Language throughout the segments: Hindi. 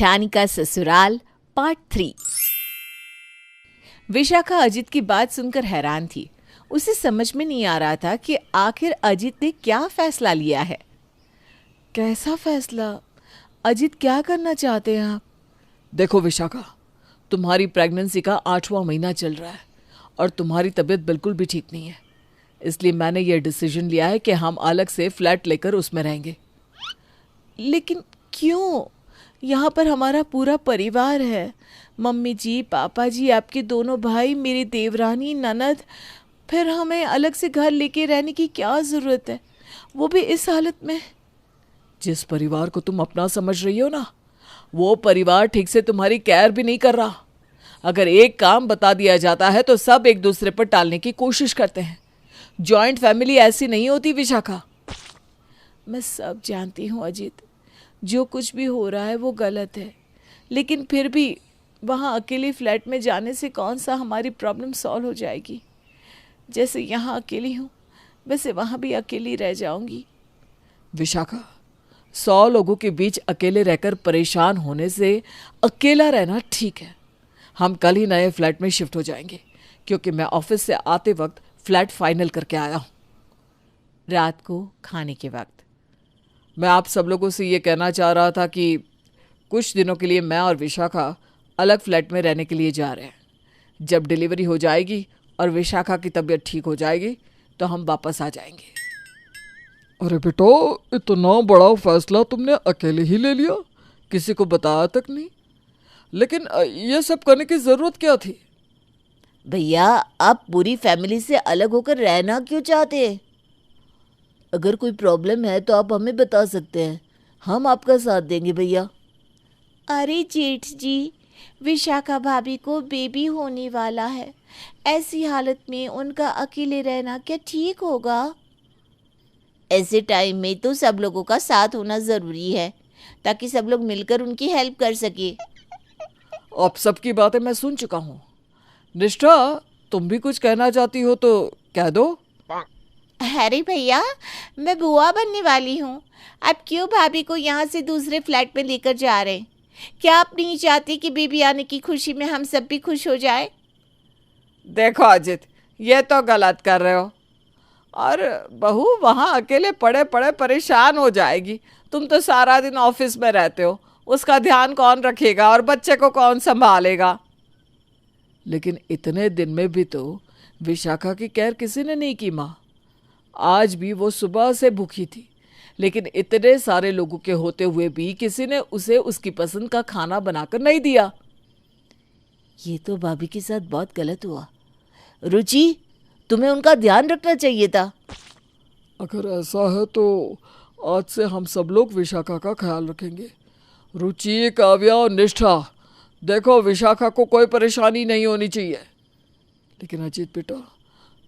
जेठानी का ससुराल पार्ट 3। विशाखा अजित की बात सुनकर हैरान थी। उसे समझ में नहीं आ रहा था कि आखिर अजित ने क्या फैसला लिया है। कैसा फैसला? अजित क्या करना चाहते हैं आप? देखो विशाखा, तुम्हारी प्रेगनेंसी का 8वां महीना चल रहा है और तुम्हारी तबीयत बिल्कुल भी ठीक नहीं है। इसलिए मैंने ये डिसीजन लिया है कि हम अलग से फ्लैट लेकर उसमें रहेंगे। लेकिन क्यों? यहाँ पर हमारा पूरा परिवार है। मम्मी जी, पापा जी, आपके दोनों भाई, मेरी देवरानी, ननद। फिर हमें अलग से घर लेके रहने की क्या ज़रूरत है, वो भी इस हालत में? जिस परिवार को तुम अपना समझ रही हो ना, वो परिवार ठीक से तुम्हारी केयर भी नहीं कर रहा। अगर एक काम बता दिया जाता है तो सब एक दूसरे पर टालने की कोशिश करते हैं। जॉइंट फैमिली ऐसी नहीं होती विशाखा। मैं सब जानती हूँ अजित, जो कुछ भी हो रहा है वो गलत है। लेकिन फिर भी वहाँ अकेले फ्लैट में जाने से कौन सा हमारी प्रॉब्लम सॉल्व हो जाएगी। जैसे यहाँ अकेली हूँ वैसे वहाँ भी अकेली रह जाऊंगी। विशाखा, 100 लोगों के बीच अकेले रहकर परेशान होने से अकेला रहना ठीक है। हम कल ही नए फ्लैट में शिफ्ट हो जाएंगे, क्योंकि मैं ऑफिस से आते वक्त फ्लैट फाइनल करके आया हूँ। रात को खाने के वक्त मैं आप सब लोगों से ये कहना चाह रहा था कि कुछ दिनों के लिए मैं और विशाखा अलग फ्लैट में रहने के लिए जा रहे हैं। जब डिलीवरी हो जाएगी और विशाखा की तबीयत ठीक हो जाएगी तो हम वापस आ जाएंगे। अरे बेटा, इतना बड़ा फैसला तुमने अकेले ही ले लिया, किसी को बताया तक नहीं। लेकिन ये सब करने की ज़रूरत क्या थी? भैया, आप पूरी फैमिली से अलग होकर रहना क्यों चाहते हैं? अगर कोई प्रॉब्लम है तो आप हमें बता सकते हैं, हम आपका साथ देंगे भैया। अरे जेठ जी, विशाखा भाभी को बेबी होने वाला है। ऐसी हालत में उनका अकेले रहना क्या ठीक होगा? ऐसे टाइम में तो सब लोगों का साथ होना ज़रूरी है, ताकि सब लोग मिलकर उनकी हेल्प कर सके। आप सबकी बातें मैं सुन चुका हूँ। निष्ठा, तुम भी कुछ कहना चाहती हो तो कह दो। अरे भैया, मैं बुआ बनने वाली हूँ। आप क्यों भाभी को यहाँ से दूसरे फ्लैट में लेकर जा रहे हैं? क्या आप नहीं चाहती कि बेबी आने की खुशी में हम सब भी खुश हो जाए? देखो अजित, ये तो गलत कर रहे हो। और बहू वहाँ अकेले पड़े पड़े परेशान हो जाएगी। तुम तो सारा दिन ऑफिस में रहते हो, उसका ध्यान कौन रखेगा और बच्चे को कौन संभालेगा? लेकिन इतने दिन में भी तो विशाखा की केयर किसी ने नहीं की माँ। आज भी वो सुबह से भूखी थी, लेकिन इतने सारे लोगों के होते हुए भी किसी ने उसे उसकी पसंद का खाना बनाकर नहीं दिया। ये तो भाभी के साथ बहुत गलत हुआ। रुचि, तुम्हें उनका ध्यान रखना चाहिए था। अगर ऐसा है तो आज से हम सब लोग विशाखा का ख्याल रखेंगे। रुचि, काव्या और निष्ठा, देखो विशाखा को कोई परेशानी नहीं होनी चाहिए। लेकिन अजीत बेटा,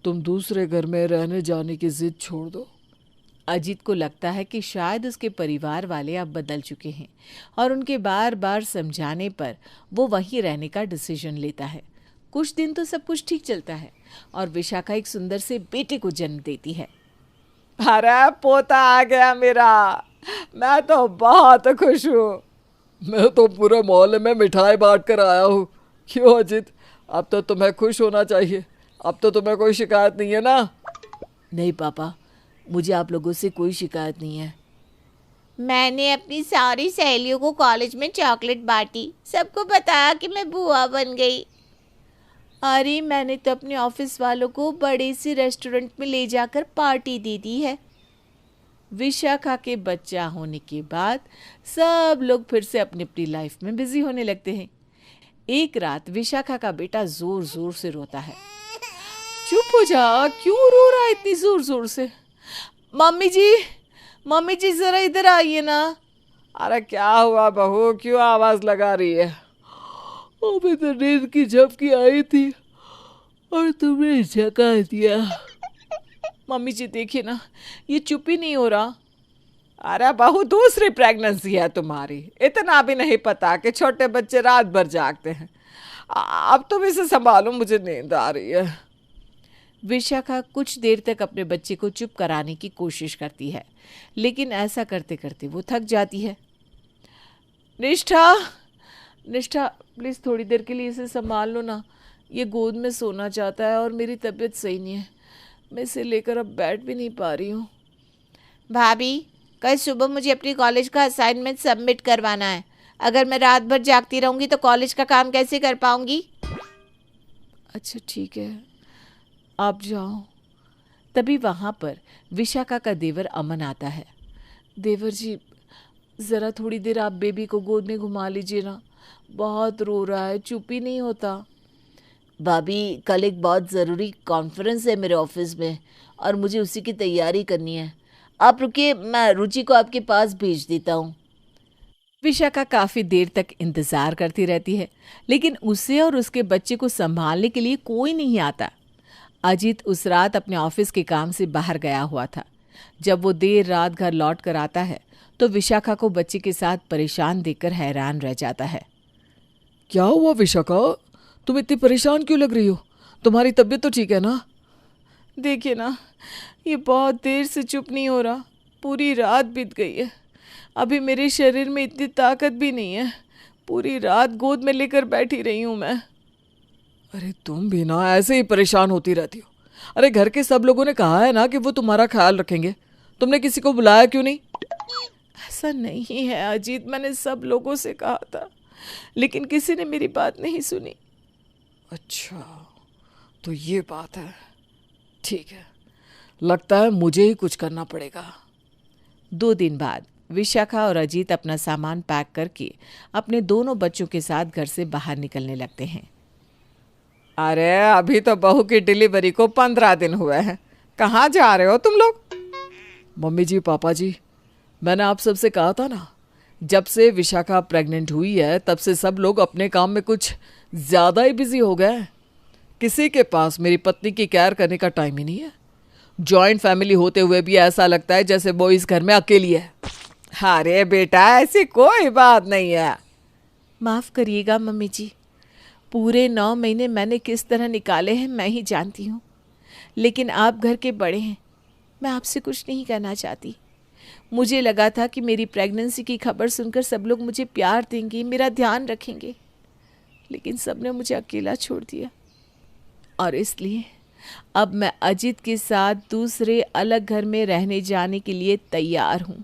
तुम दूसरे घर में रहने जाने की जिद छोड़ दो। अजीत को लगता है कि शायद उसके परिवार वाले अब बदल चुके हैं और उनके बार बार समझाने पर वो वहीं रहने का डिसीजन लेता है। कुछ दिन तो सब कुछ ठीक चलता है और विशाखा एक सुंदर से बेटे को जन्म देती है। अरे पोता आ गया मेरा, मैं तो बहुत खुश हूँ। मैं तो पूरे मोहल्ले में मिठाई बांट कर आया हूँ। क्यों अजीत, अब तो तुम्हें खुश होना चाहिए। अब तो तुम्हें कोई शिकायत नहीं है ना? नहीं पापा, मुझे आप लोगों से कोई शिकायत नहीं है। मैंने अपनी सारी सहेलियों को कॉलेज में चॉकलेट बांटी, सबको बताया कि मैं बुआ बन गई। अरे मैंने तो अपने ऑफिस वालों को बड़े से रेस्टोरेंट में ले जाकर पार्टी दे दी है। विशाखा के बच्चा होने के बाद सब लोग फिर से अपनी अपनी लाइफ में बिजी होने लगते हैं। एक रात विशाखा का बेटा जोर जोर से रोता है। चुप हो जा, क्यों रो रहा है इतनी जोर जोर से? मम्मी जी जरा इधर आइए ना। अरे क्या हुआ बहू, क्यों आवाज लगा रही है? अभी तो नींद की झपकी आई थी और तुमने जगा दिया। मम्मी जी देखिए ना, ये चुप ही नहीं हो रहा। अरे बहू, दूसरी प्रेगनेंसी है तुम्हारी, इतना भी नहीं पता कि छोटे बच्चे रात भर जागते हैं। अब तुम इसे संभालो, मुझे नींद आ रही है। विशाखा कुछ देर तक अपने बच्चे को चुप कराने की कोशिश करती है, लेकिन ऐसा करते करते वो थक जाती है। निष्ठा, निष्ठा प्लीज़ थोड़ी देर के लिए इसे संभाल लो ना, ये गोद में सोना चाहता है और मेरी तबीयत सही नहीं है, मैं इसे लेकर अब बैठ भी नहीं पा रही हूँ। भाभी, कल सुबह मुझे अपनी कॉलेज का असाइनमेंट सबमिट करवाना है। अगर मैं रात भर जागती रहूँगी तो कॉलेज का काम कैसे कर पाऊँगी? अच्छा ठीक है, आप जाओ। तभी वहाँ पर विशाखा का देवर अमन आता है। देवर जी, ज़रा थोड़ी देर आप बेबी को गोद में घुमा लीजिए ना, बहुत रो रहा है, चुप ही नहीं होता। भाभी, कल एक बहुत ज़रूरी कॉन्फ्रेंस है मेरे ऑफिस में और मुझे उसी की तैयारी करनी है। आप रुकिए, मैं रुचि को आपके पास भेज देता हूँ। विशाखा काफ़ी देर तक इंतज़ार करती रहती है, लेकिन उसे और उसके बच्चे को संभालने के लिए कोई नहीं आता। अजीत उस रात अपने ऑफिस के काम से बाहर गया हुआ था। जब वो देर रात घर लौट कर आता है तो विशाखा को बच्चे के साथ परेशान देखकर हैरान रह जाता है। क्या हुआ विशाखा, तुम इतनी परेशान क्यों लग रही हो? तुम्हारी तबीयत तो ठीक है ना? देखिए ना, ये बहुत देर से चुप नहीं हो रहा, पूरी रात बीत गई है, अभी मेरे शरीर में इतनी ताकत भी नहीं है, पूरी रात गोद में लेकर बैठी रही हूँ मैं। अरे तुम भी ना ऐसे ही परेशान होती रहती हो। अरे घर के सब लोगों ने कहा है ना कि वो तुम्हारा ख्याल रखेंगे, तुमने किसी को बुलाया क्यों नहीं? ऐसा नहीं है अजीत, मैंने सब लोगों से कहा था, लेकिन किसी ने मेरी बात नहीं सुनी। अच्छा, तो ये बात है। ठीक है, लगता है मुझे ही कुछ करना पड़ेगा। 2 दिन बाद विशाखा और अजीत अपना सामान पैक करके अपने दोनों बच्चों के साथ घर से बाहर निकलने लगते हैं। अरे अभी तो बहू की डिलीवरी को 15 दिन हुए हैं, कहाँ जा रहे हो तुम लोग? मम्मी जी, पापा जी, मैंने आप सबसे कहा था ना, जब से विशाखा प्रेग्नेंट हुई है तब से सब लोग अपने काम में कुछ ज़्यादा ही बिजी हो गए हैं। किसी के पास मेरी पत्नी की केयर करने का टाइम ही नहीं है। जॉइंट फैमिली होते हुए भी ऐसा लगता है जैसे वो इस घर में अकेली है। अरे बेटा, ऐसी कोई बात नहीं है। माफ़ करिएगा मम्मी जी, पूरे 9 महीने मैंने किस तरह निकाले हैं मैं ही जानती हूँ, लेकिन आप घर के बड़े हैं, मैं आपसे कुछ नहीं कहना चाहती। मुझे लगा था कि मेरी प्रेगनेंसी की खबर सुनकर सब लोग मुझे प्यार देंगे, मेरा ध्यान रखेंगे, लेकिन सबने मुझे अकेला छोड़ दिया। और इसलिए अब मैं अजीत के साथ दूसरे अलग घर में रहने जाने के लिए तैयार हूँ।